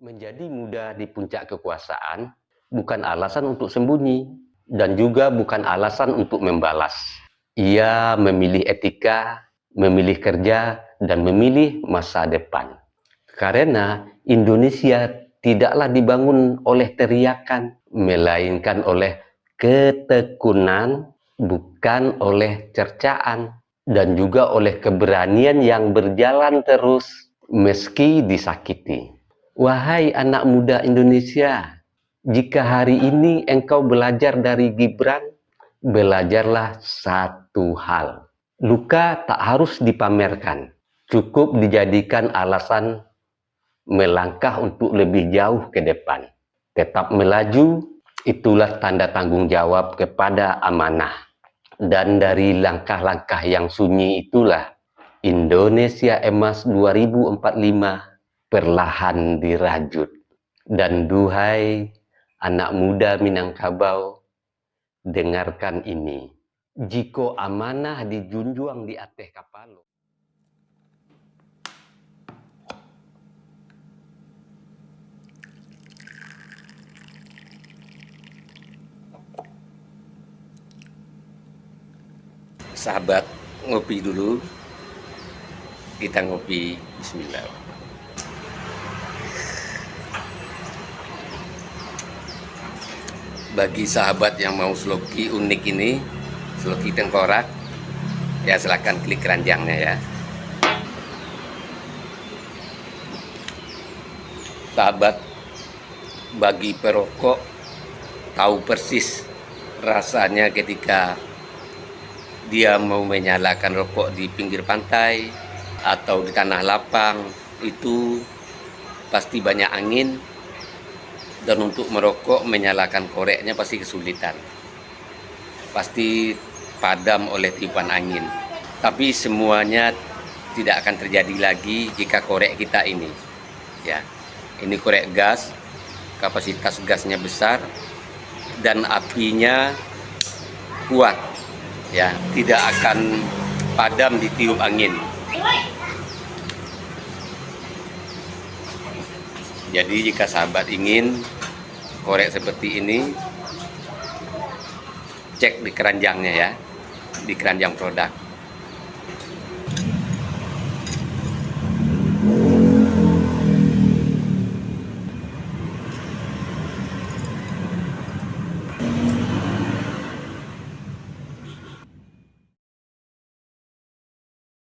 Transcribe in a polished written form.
Menjadi muda di puncak kekuasaan bukan alasan untuk sembunyi dan juga bukan alasan untuk membalas. Ia memilih etika, memilih kerja, dan memilih masa depan. Karena Indonesia tidaklah dibangun oleh teriakan, melainkan oleh ketekunan, bukan oleh cercaan, dan juga oleh keberanian yang berjalan terus meski disakiti. Wahai anak muda Indonesia, jika hari ini engkau belajar dari Gibran, belajarlah satu hal. Luka tak harus dipamerkan, cukup dijadikan alasan melangkah untuk lebih jauh ke depan. Tetap melaju, itulah tanda tanggung jawab kepada amanah. Dan dari langkah-langkah yang sunyi itulah Indonesia Emas 2045 perlahan dirajut. Dan duhai anak muda Minangkabau, dengarkan ini. Jika amanah dijunjung di atas kapal. Sahabat, ngopi dulu. Kita ngopi. Bismillah. Bagi sahabat yang mau sloki unik ini, sloki tengkorak, ya silahkan klik keranjangnya ya. Sahabat, bagi perokok tahu persis rasanya ketika dia mau menyalakan rokok di pinggir pantai atau di tanah lapang, itu pasti banyak angin. Dan untuk merokok, menyalakan koreknya pasti kesulitan. Pasti padam oleh tiupan angin. Tapi semuanya tidak akan terjadi lagi jika korek kita ini. Ya, ini korek gas, kapasitas gasnya besar dan apinya kuat. Ya, tidak akan padam ditiup angin. Jadi jika sahabat ingin korek seperti ini, cek di keranjangnya ya, di keranjang produk.